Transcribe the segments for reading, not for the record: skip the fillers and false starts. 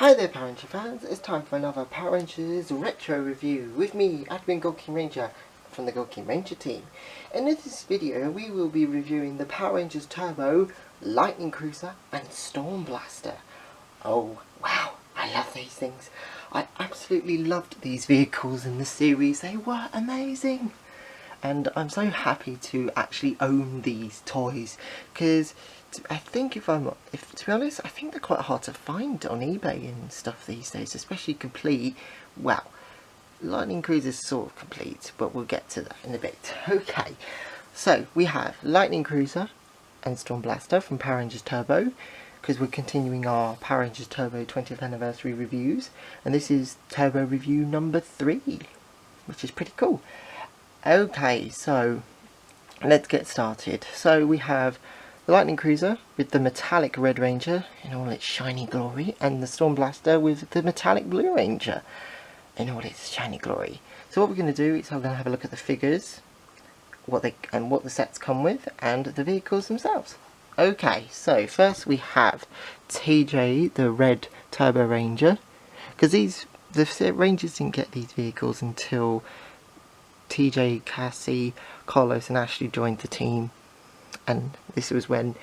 Hi there Power Ranger fans, it's time for another Power Rangers retro review with me, Admin GoldKingRanger from the GoldKingRanger team. And in this video we will be reviewing the Power Rangers Turbo, Lightning Cruiser and Storm Blaster. Oh wow, I love these things. I absolutely loved these vehicles in the series, they were amazing. And I'm so happy to actually own these toys, because I think to be honest, I think they're quite hard to find on eBay and stuff these days, especially complete. Well, Lightning Cruiser is sort of complete, but we'll get to that in a bit. Okay, so we have Lightning Cruiser and Storm Blaster from Power Rangers Turbo, because we're continuing our Power Rangers Turbo 20th anniversary reviews, and this is Turbo review number 3, which is pretty cool. Okay, so let's get started. So we have the Lightning Cruiser with the metallic Red Ranger in all its shiny glory, and the Storm Blaster with the metallic Blue Ranger in all its shiny glory. So what we're going to do is I'm going to have a look at the figures, what the sets come with, and the vehicles themselves. Okay, so first we have TJ, the Red Turbo Ranger, because the Rangers didn't get these vehicles until TJ, Cassie, Carlos and Ashley joined the team, and this was when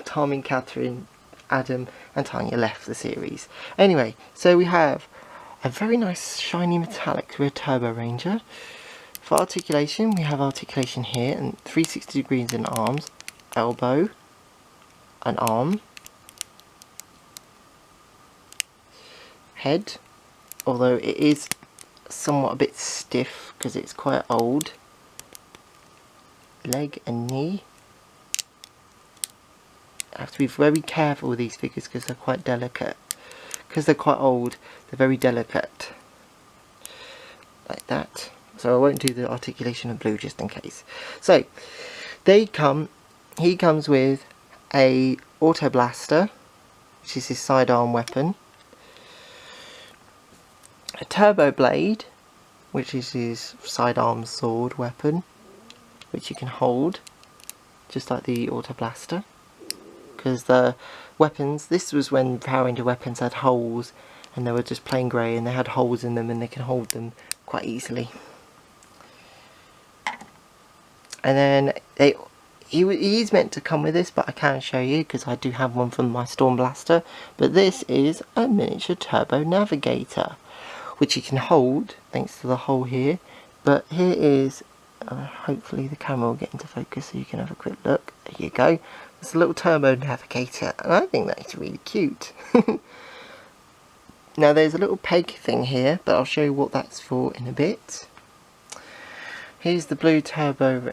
Tommy, Catherine, Adam and Tanya left the series. Anyway, so we have a very nice shiny metallic Red Turbo Ranger. For articulation, we have articulation here and 360 degrees in arms, elbow, an arm, head, although it is somewhat a bit stiff because it's quite old, leg and knee. I have to be very careful with these figures because they're quite delicate. Because they're quite old, they're very delicate. Like that. So I won't do the articulation of blue just in case. So, he comes with a Auto Blaster, which is his sidearm weapon. A Turbo Blade, which is his sidearm sword weapon, which you can hold, just like the Auto Blaster. Because the weapons, this was when Power Ranger weapons had holes, and they were just plain grey, and they had holes in them, and they can hold them quite easily. And then he's meant to come with this, but I can't show you because I do have one from my Storm Blaster. But this is a miniature Turbo Navigator, which you can hold thanks to the hole here. But here is, hopefully the camera will get into focus so you can have a quick look. There you go. It's a little Turbo Navigator, and I think that's really cute. Now there's a little peg thing here, but I'll show you what that's for in a bit. Here's the blue Turbo.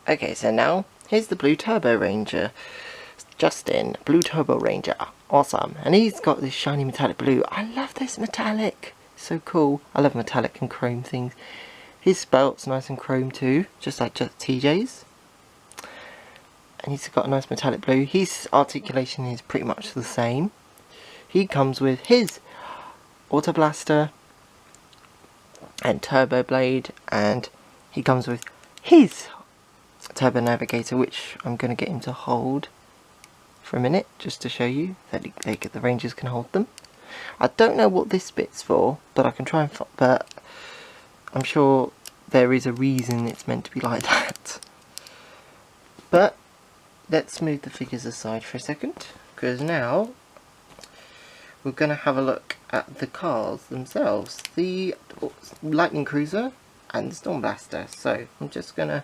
Okay, so now, here's the Blue Turbo Ranger. Justin, Blue Turbo Ranger. Awesome. And he's got this shiny metallic blue. I love this metallic. So cool. I love metallic and chrome things. His belt's nice and chrome too, just like TJ's. And he's got a nice metallic blue. His articulation is pretty much the same. He comes with his Auto Blaster and Turbo Blade, and he comes with his Turbo Navigator, which I'm going to get him to hold for a minute just to show you that the Rangers can hold them. I don't know what this bit's for, but I can try and but I'm sure there is a reason it's meant to be like that. But let's move the figures aside for a second, because now we're going to have a look at the cars themselves, the Lightning Cruiser and the Storm Blaster. So I'm just going to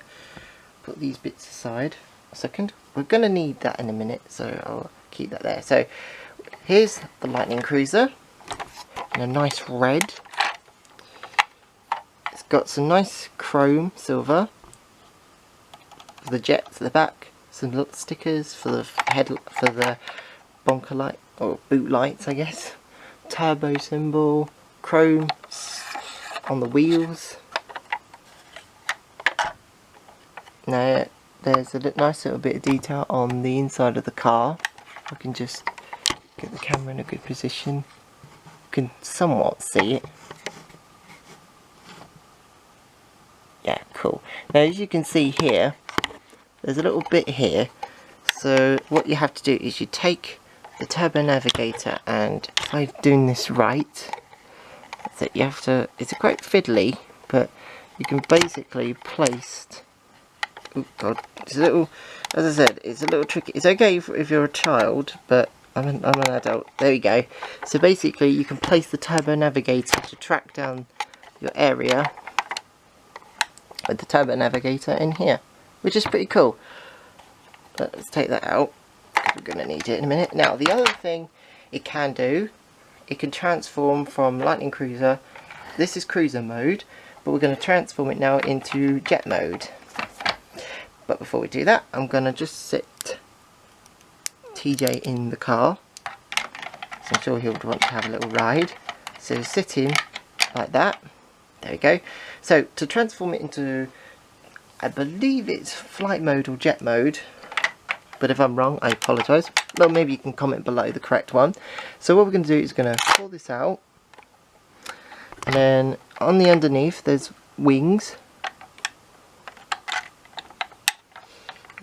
put these bits aside a second. We're going to need that in a minute, so I'll keep that there. So here's the Lightning Cruiser in a nice red. It's got some nice chrome silver for the jets at the back, some little stickers for the for the bonker light or boot lights, I guess. Turbo symbol, chrome on the wheels. Now there's a nice little bit of detail on the inside of the car. I can just get the camera in a good position. You can somewhat see it. cool. Now as you can see here, there's a little bit here. So what you have to do is you take the Turbo Navigator, and if I'm doing this right, so you have to, it's quite fiddly, but you can basically place, oh god, it's a little, as I said, it's a little tricky. It's okay if you're a child, but I'm an adult. There we go. So basically you can place the Turbo Navigator to track down your area with the Turbo Navigator in here, which is pretty cool. But let's take that out, because we're going to need it in a minute. Now the other thing it can do, it can transform from Lightning Cruiser, this is cruiser mode, but we're going to transform it now into jet mode. But before we do that, I'm going to just sit TJ in the car, so I'm sure he would want to have a little ride. So sit him like that, there we go. So to transform it into, I believe it's flight mode or jet mode, but if I'm wrong I apologise. Well, maybe you can comment below the correct one. So what we're going to do is going to pull this out, and then on the underneath there's wings.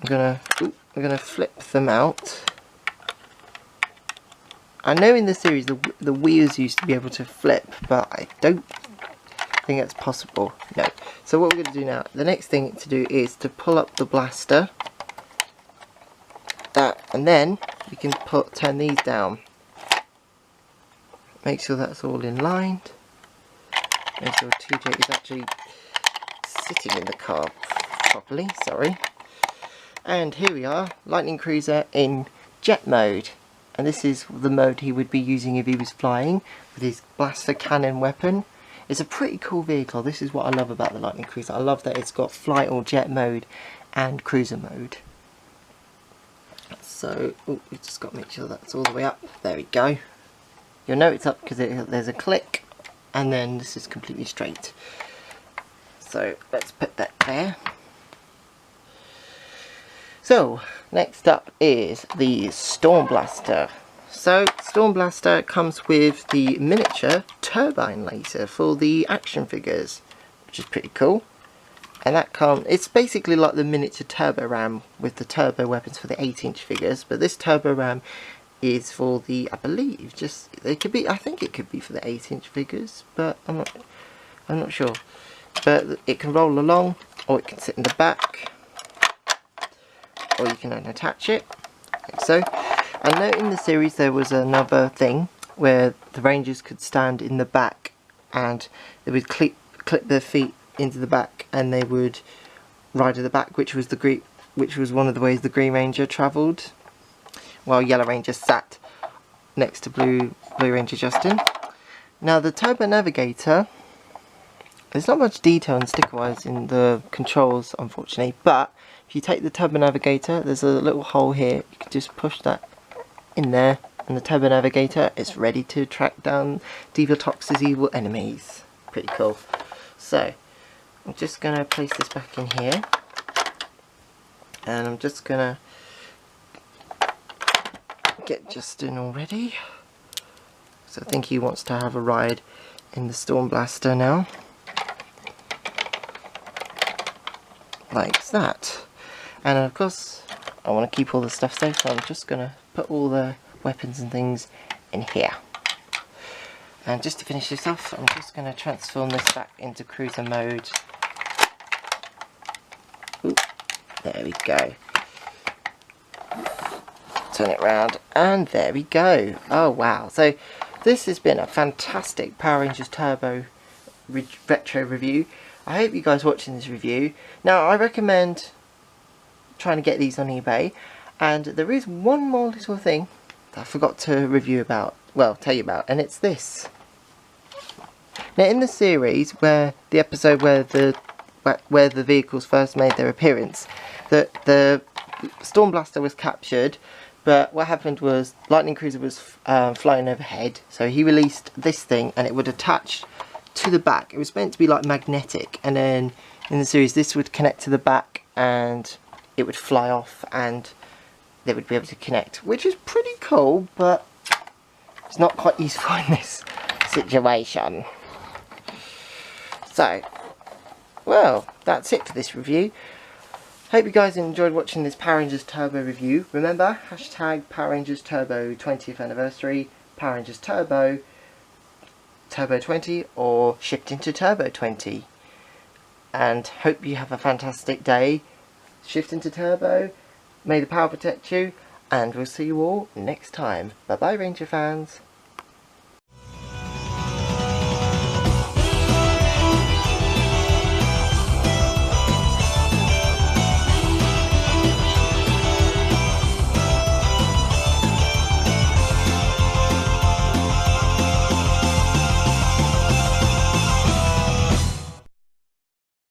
We're gonna flip them out. I know in the series the wheels used to be able to flip, but I don't think that's possible. No. So what we're going to do now, the next thing to do is to pull up the blaster. That, and then we can turn these down. Make sure that's all in line. Make sure TJ is actually sitting in the car properly, sorry. And here we are, Lightning Cruiser in jet mode. And this is the mode he would be using if he was flying, with his blaster cannon weapon. It's a pretty cool vehicle. This is what I love about the Lightning Cruiser. I love that it's got flight or jet mode and cruiser mode. So, we just got to make sure that's all the way up. There we go. You'll know it's up because there's a click, and then this is completely straight. So let's put that there. So next up is the Storm Blaster. So Storm Blaster comes with the miniature turbine laser for the action figures, which is pretty cool. And that it's basically like the miniature turbo ram with the turbo weapons for the 8-inch figures, but this turbo ram is for the, I believe, I think it could be for the 8-inch figures, but I'm not sure. But it can roll along, or it can sit in the back, or you can attach it, like so. I know in the series there was another thing where the Rangers could stand in the back and they would clip their feet into the back and they would ride at the back, which was one of the ways the Green Ranger travelled, while Yellow Ranger sat next to Blue Ranger Justin. Now the Turbo Navigator, there's not much detail and sticker wise in the controls unfortunately, but if you take the Turbo Navigator, there's a little hole here, you can just push that in there and the Turbo Navigator is ready to track down Divatox's evil enemies. Pretty cool. So I'm just going to place this back in here, and I'm just going to get Justin all ready. So I think he wants to have a ride in the Storm Blaster now. Like that. And of course I want to keep all the stuff safe, so I'm just going to put all the weapons and things in here. And just to finish this off, I'm just going to transform this back into cruiser mode. Ooh, there we go. Turn it round, and there we go. Oh wow, so this has been a fantastic Power Rangers Turbo retro review. I hope you guys are watching this review. Now I recommend trying to get these on eBay, and there is one more little thing that I forgot to tell you about, and it's this. Now in the series, where the episode where the vehicles first made their appearance, the Storm Blaster was captured, but what happened was Lightning Cruiser was flying overhead, so he released this thing and it would attach to the back. It was meant to be like magnetic, and then in the series this would connect to the back and it would fly off and they would be able to connect, which is pretty cool, but it's not quite useful in this situation. So, well, that's it for this review. Hope you guys enjoyed watching this Power Rangers Turbo review. Remember, hashtag Power Rangers Turbo 20th anniversary, Power Rangers Turbo, Turbo 20, or shift into Turbo 20. And hope you have a fantastic day. Shift into Turbo. May the power protect you. And we'll see you all next time. Bye bye, Ranger fans.